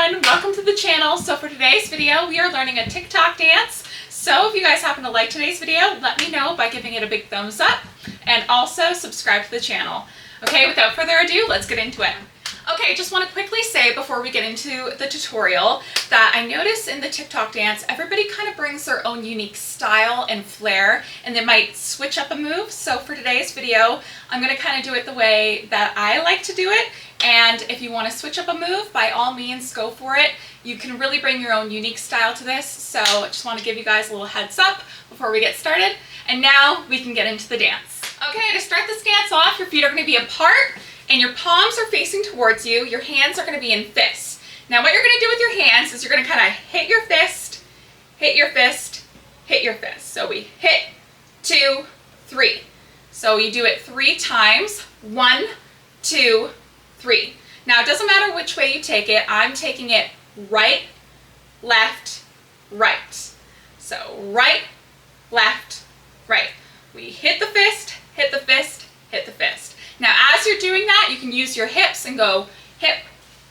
everyone, welcome to the channel. So for today's video, we are learning a TikTok dance. So if you guys happen to like today's video, let me know by giving it a big thumbs up and also subscribe to the channel. Okay, without further ado, let's get into it. Okay, just want to quickly say before we get into the tutorial that I notice in the TikTok dance, everybody kind of brings their own unique style and flair, and they might switch up a move. So for today's video, I'm going to kind of do it the way that I like to do it. And if you want to switch up a move, by all means, go for it. You can really bring your own unique style to this. So I just want to give you guys a little heads up before we get started. And now we can get into the dance. Okay, to start this dance off, your feet are going to be apart and your palms are facing towards you. Your hands are going to be in fists. Now what you're going to do with your hands is you're going to kind of hit your fist, hit your fist, hit your fist. So we hit, 2, 3. So you do it 3 times. 1, 2, 3. Now it doesn't matter which way you take it. I'm taking it right, left, right. So right, left, right. We hit the fist, hit the fist, hit the fist. Now as you're doing that, you can use your hips and go hip,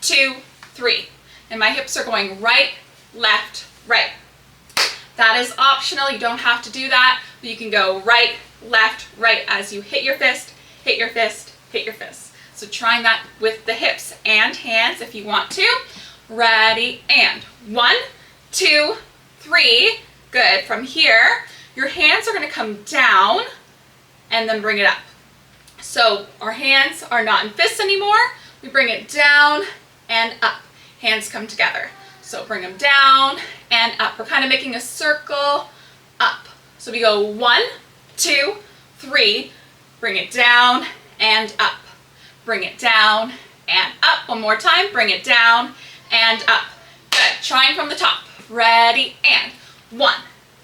2, 3. And my hips are going right, left, right. That is optional. You don't have to do that, but you can go right, left, right as you hit your fist, hit your fist, hit your fist. So trying that with the hips and hands if you want to. Ready, and 1, 2, 3. Good. From here, your hands are going to come down and then bring it up. So our hands are not in fists anymore. We bring it down and up. Hands come together. So bring them down and up. We're kind of making a circle up. So we go 1, 2, 3. Bring it down and up. Bring it down and up. One more time. Bring it down and up. Good. Trying from the top. Ready, and 1,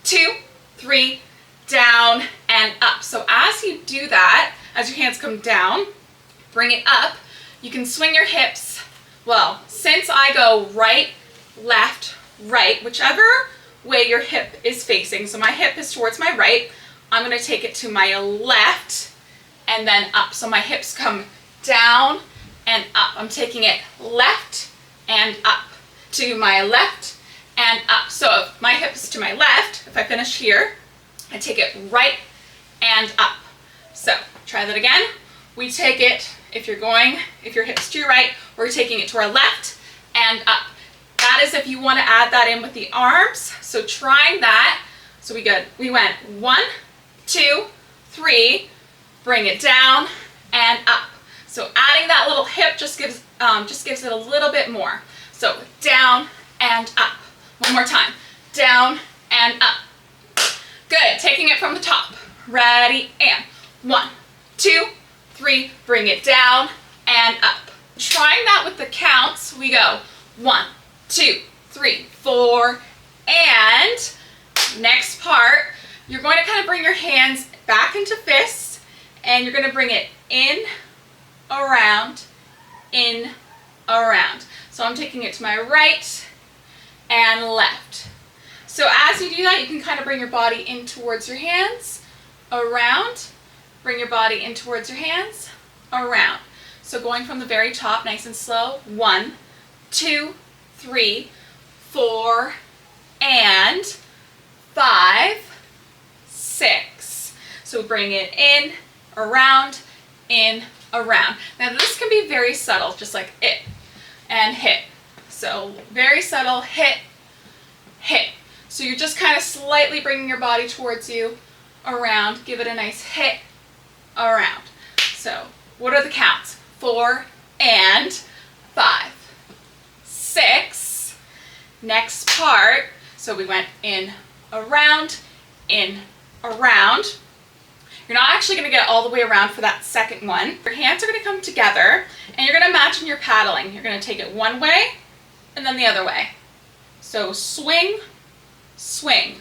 2, 3. Down and up. So as you do that, as your hands come down, bring it up, you can swing your hips. Well, since I go right, left, right, whichever way your hip is facing, so my hip is towards my right, I'm going to take it to my left and then up. So my hips come down and up. I'm taking it left and up, to my left and up. So if my hip is to my left, if I finish here, I take it right and up. So try that again. We take it, if your hip's to your right, we're taking it to our left and up. That is if you want to add that in with the arms. So trying that. So we went 1, 2, 3, bring it down and up. So adding that little hip just gives it a little bit more. So down and up. One more time. Down and up. Good. Taking it from the top. Ready, and 1, 2, 3. Bring it down and up. Trying that with the counts, we go 1, 2, 3, 4, and next part, you're going to kind of bring your hands back into fists, and you're going to bring it in, around, in, around. So I'm taking it to my right and left. So as you do that, you can kind of bring your body in towards your hands, around, bring your body in towards your hands, around. So going from the very top, nice and slow, 1, 2, 3, 4, and 5, 6. So bring it in, around, around. Now this can be very subtle, just like it, and hit. So very subtle, hit, hit. So you're just kind of slightly bringing your body towards you, around, give it a nice hit, around. So what are the counts? 4 and 5, 6. Next part, so we went in, around, around. You're not actually going to get all the way around for that second one. Your hands are going to come together and you're going to imagine you're paddling. You're going to take it one way and then the other way. So swing, swing.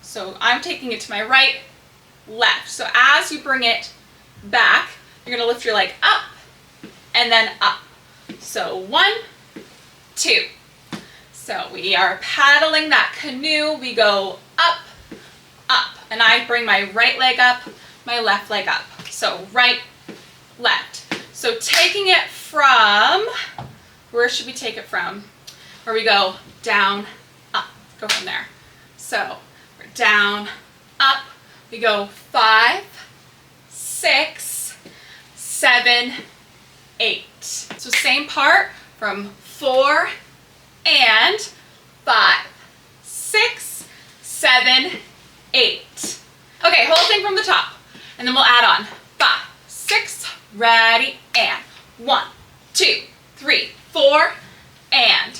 So I'm taking it to my right, left. So as you bring it back, you're going to lift your leg up and then up. So 1, 2. So we are paddling that canoe. We go up, up. And I bring my right leg up, my left leg up. So right, left. So taking it from, where should we take it from? where we go down, up, go from there. So we're down, up, we go 5, 6, 7, 8. So same part from 4 and 5, 6, 7, 8. Okay, whole thing from the top, and then we'll add on 5, 6, ready, and 1, 2, 3, 4, and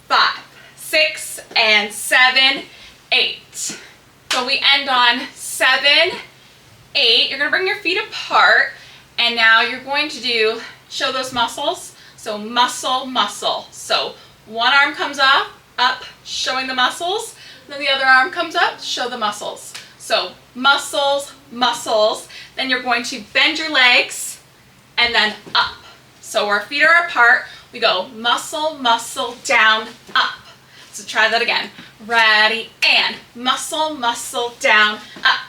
5, 6, and 7, 8. So we end on 7, 8. You're gonna bring your feet apart, and now you're going to show those muscles. So muscle, muscle. So one arm comes up, showing the muscles. Then the other arm comes up, show the muscles. So muscles, muscles. Then you're going to bend your legs and then up. So our feet are apart. We go muscle, muscle, down, up. So try that again. Ready, and muscle, muscle, down, up.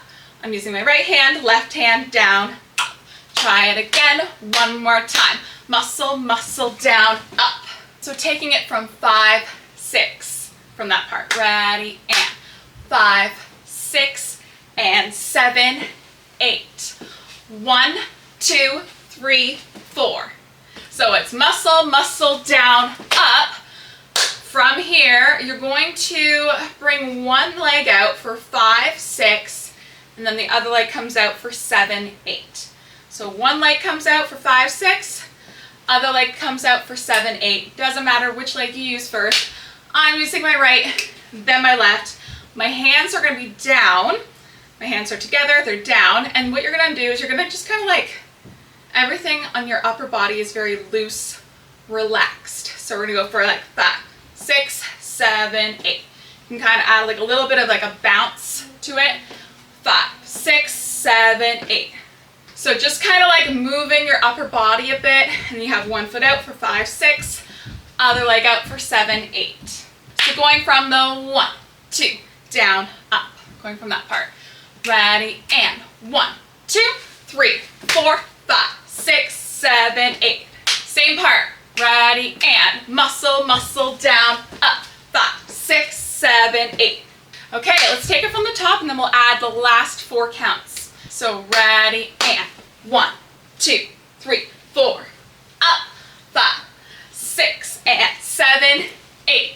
I'm using my right hand, left hand, down, up. Try it again, one more time. Muscle, muscle, down, up. So taking it from 5, 6, from that part. Ready, and 5, 6, and 7, 8. 1, 2, 3, 4. So it's muscle, muscle, down, up. From here, you're going to bring one leg out for 5, 6, and then the other leg comes out for 7, 8. So one leg comes out for 5, 6, other leg comes out for 7, 8. Doesn't matter which leg you use first. I'm using my right, then my left. My hands are going to be down. My hands are together, they're down. And what you're going to do is you're going to just kind of like, everything on your upper body is very loose, relaxed. So we're going to go for like 5, 6, 7, 8. You can kind of add like a little bit of like a bounce to it. 5, 6, 7, 8. So just kind of like moving your upper body a bit, and you have one foot out for 5, 6, other leg out for 7, 8. So going from the 1, 2, down, up, going from that part. Ready, and 1, 2, 3, 4, 5, 6, 7, 8. Same part. Ready, and muscle, muscle, down, up, 5, 6, 7, 8. Okay, let's take it from the top, and then we'll add the last 4 counts. So ready, and 1, 2, 3, 4, up, 5, 6, and 7, 8.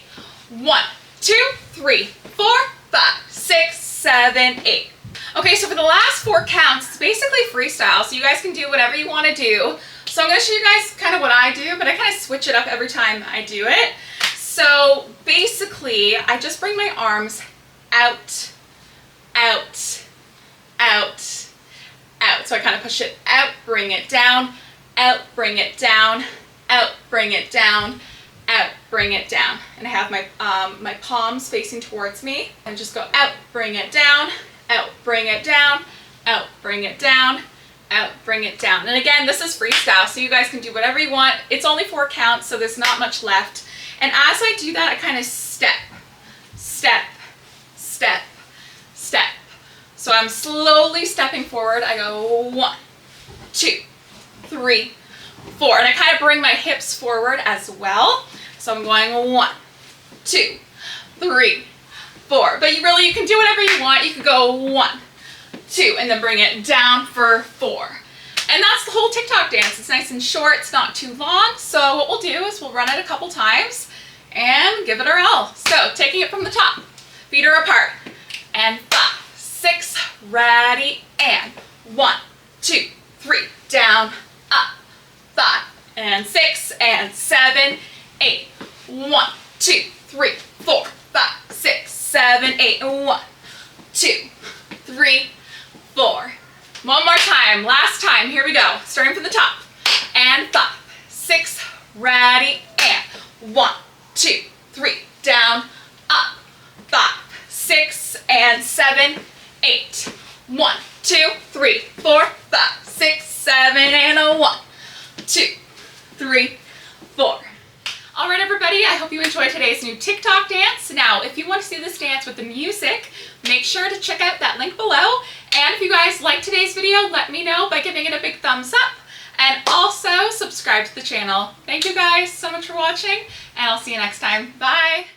1, 2, 3, 4, 5, 6, 7, 8. Okay, so for the last 4 counts, it's basically freestyle, so you guys can do whatever you want to do. So I'm going to show you guys kind of what I do, but I kind of switch it up every time I do it. So basically, I just bring my arms out, out, out, out. So I kind of push it out, bring it down, out, bring it down, out, bring it down, out, bring it down. And I have my palms facing towards me. And just go out, bring it down, out, bring it down, out, bring it down, out, bring it down. And again, this is freestyle, so you guys can do whatever you want. It's only 4 counts, so there's not much left. And as I do that, I kind of step, step, step, step. So I'm slowly stepping forward. I go 1, 2, 3, 4. And I kind of bring my hips forward as well. So I'm going 1, 2, 3, 4. But you can do whatever you want. You could go 1, 2, and then bring it down for 4. And that's the whole TikTok dance. It's nice and short, it's not too long. So what we'll do is we'll run it a couple times and give it our all. So taking it from the top, feet are apart, and 5, 6, ready, and 1, 2, 3, down, up, 5, and 6, and 7, 8. 1, 2, 3, 4, 5, 6, 7, 8, and 1, 2, 3, 4. One more time, last time, here we go. Starting from the top, and 5, 6, ready, and 1, 2, 3, down, up, 5, 6, and 7, 8. 1, 2, 3, 4, 5, 6, 7, and a 1, 2, 3, 4. All right, everybody, I hope you enjoyed today's new TikTok dance. Now, if you want to see this dance with the music, make sure to check out that link below. And if you guys liked today's video, let me know by giving it a big thumbs up. and also subscribe to the channel. Thank you guys so much for watching, and I'll see you next time. Bye!